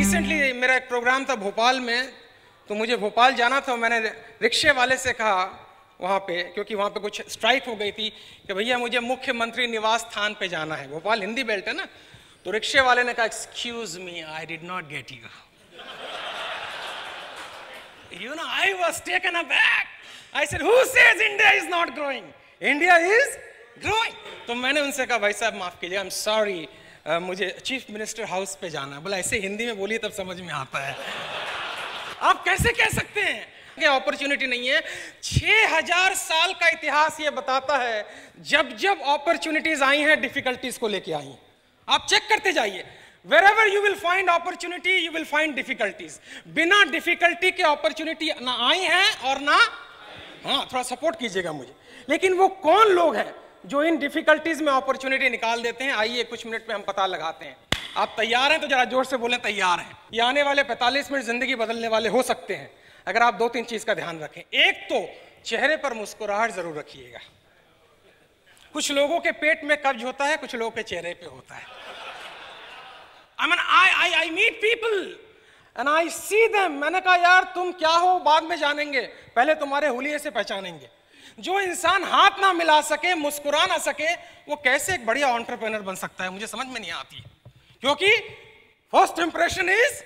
Recently मेरा एक programme था भोपाल में, तो मुझे भोपाल जाना था। मैंने रिक्शे वाले से कहा वहाँ पे, क्योंकि वहाँ पे कुछ स्ट्राइक हो गई थी, कि भैया मुझे मुख्यमंत्री निवास स्थान पे जाना है। भोपाल हिंदी बेल्ट है ना। तो रिक्शे वाले ने कहा, excuse me, I did not get you. You know, I was taken aback. I said, who says India is not growing? India is growing. तो मैंने उनसे कहा, भाई साहब माफ कीजिए, I'm sorry, मुझे चीफ मिनिस्टर हाउस पे जाना है। बोला ऐसे हिंदी में बोलिए तब समझ में आता है। आप कैसे कह सकते हैं कि अपॉर्चुनिटी नहीं है? 6000 साल का इतिहास ये बताता है, जब जब अपॉर्चुनिटीज आई हैं डिफिकल्टीज को लेके आई हैं। आप चेक करते जाइए, wherever you will find opportunity you will find difficulties. बिना डिफिकल्टी के अपॉर्चुनिटी ना आई हैं और ना, हाँ थोड़ा सपोर्ट कीजिएगा मुझे। लेकिन वो कौन लोग हैं जो इन डिफिकल्टीज में अपॉर्चुनिटी निकाल देते हैं? आइए कुछ मिनट में हम पता लगाते हैं। आप तैयार हैं तो जरा जोर से बोलें, तैयार हैं। ये आने वाले 45 मिनट जिंदगी बदलने वाले हो सकते हैं अगर आप 2-3 चीज का ध्यान रखें। एक तो चेहरे पर मुस्कुराहट जरूर रखिएगा। कुछ लोगों के पेट में कब्ज होता है, कुछ लोगों के चेहरे पे होता है। I mean, I meet people and I see them. मैंने कहा यार तुम क्या हो बाद में जानेंगे, पहले तुम्हारे हुलिये से पहचानेंगे। जो इंसान हाथ ना मिला सके, मुस्कुरा ना सके, वो कैसे एक बढ़िया एंटरप्रेन्योर बन सकता है? मुझे समझ में नहीं आती। क्योंकि फर्स्ट इंप्रेशन इज,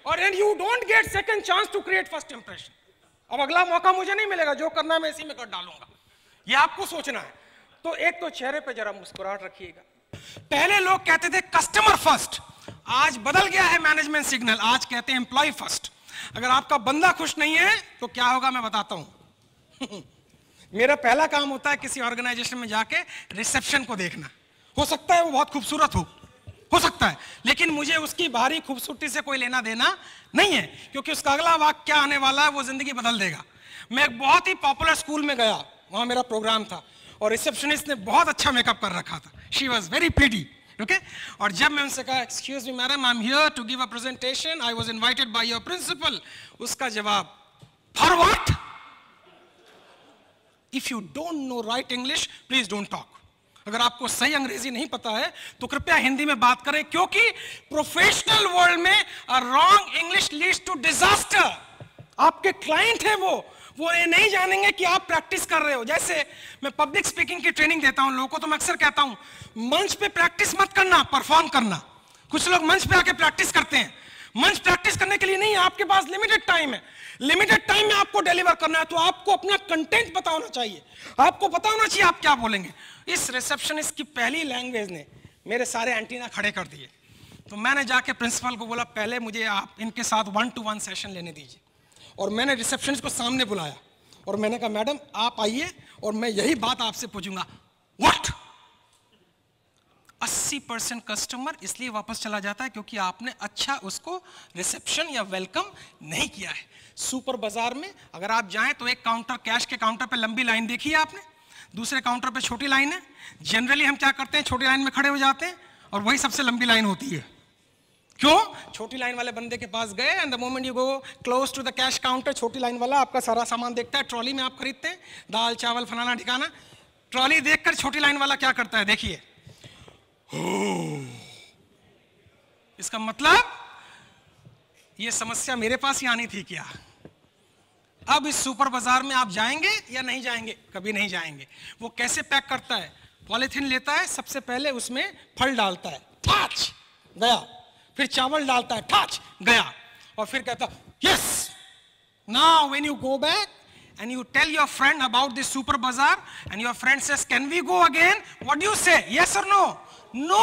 और and you don't get second chance to create first impression. अब अगला मौका मुझे नहीं मिलेगा, जो करना है मैं इसी में कर डालूंगा। ये आपको सोचना है। तो एक तो चेहरे पे जरा मुस्कुराहट रखिएगा। पहले लोग कहते थे कस्टमर फर्स्ट, आज बदल गया है मैनेजमेंट सिग्नल, आज कहते हैं एम्प्लॉय फर्स्ट। अगर आपका बंदा खुश नहीं है तो क्या होगा मैं बताता हूं। मेरा पहला काम होता है किसी ऑर्गेनाइजेशन में जाके रिसेप्शन को देखना। हो सकता है वो बहुत खूबसूरत हो सकता है, लेकिन मुझे उसकी बाहरी खूबसूरती से कोई लेना देना नहीं है, क्योंकि उसका अगला वाक्य क्या आने वाला है वो जिंदगी बदल देगा। मैं एक बहुत ही पॉपुलर स्कूल में गया, वहां मेरा प्रोग्राम था और रिसेप्शनिस्ट ने बहुत अच्छा मेकअप कर रखा था। She was very pretty, okay. और जब मैं उनसे कहा, excuse me madam, I am here to give a presentation, I was invited by your principal, उसका जवाब, for what? If you don't know right English please don't talk. अगर आपको सही अंग्रेजी नहीं पता है तो कृपया हिंदी में बात करें, क्योंकि प्रोफेशनल वर्ल्ड में a wrong English leads to disaster. आपके क्लाइंट है वो ये नहीं जानेंगे कि आप प्रैक्टिस कर रहे हो। जैसे मैं पब्लिक स्पीकिंग की ट्रेनिंग देता हूं लोगों को, तो मैं अक्सर कहता हूं मंच पे प्रैक्टिस मत करना, परफॉर्म करना। कुछ लोग मंच पे आके प्रैक्टिस करते हैं। मंच प्रैक्टिस करने के लिए नहीं है, आपके पास लिमिटेड टाइम है। लिमिटेड टाइम में आपको डिलीवर करना है, तो आपको अपना कंटेंट पता होना चाहिए, आपको पता होना चाहिए आप क्या बोलेंगे। इस रिसेप्शनिस्ट की पहली लैंग्वेज ने मेरे सारे एंटीना खड़े कर दिए। तो मैंने जाके प्रिंसिपल को बोला, पहले मुझे आप इनके साथ 1-to-1 सेशन लेने दीजिए। और मैंने रिसेप्शनिस्ट को सामने बुलाया और मैंने कहा, मैडम आप आइए और मैं यही बात आपसे पूछूंगा, व्हाट? 80% कस्टमर इसलिए वापस चला जाता है क्योंकि आपने अच्छा उसको रिसेप्शन या वेलकम नहीं किया है। सुपर बाजार में अगर आप जाएं तो एक काउंटर, कैश के काउंटर पे लंबी लाइन देखी है आपने, दूसरे काउंटर पे छोटी लाइन है। जनरली हम क्या करते हैं, छोटी लाइन में खड़े हो जाते हैं और वही सबसे लंबी लाइन होती है। क्यों? छोटी लाइन वाले बंदे के पास गए and the moment you go close to the cash counter, छोटी लाइन वाला आपका सारा सामान देखता है। ट्रॉली में आप खरीदते हैं दाल चावल फलाना ठिकाना, ट्रॉली देखकर छोटी लाइन वाला क्या करता है, देखिए, इसका मतलब ये समस्या मेरे पास ही आनी थी क्या? अब इस सुपर बाजार में आप जाएंगे या नहीं जाएंगे? कभी नहीं जाएंगे। वो कैसे पैक करता है, पॉलिथीन लेता है, सबसे पहले उसमें फल डालता है, ठाच गया, फिर चावल डालता है, ठाच गया, और फिर कहता yes. Now when you go back and you tell your friend about this super bazaar and your friend says, can we go again? What do you say? Yes or no? No!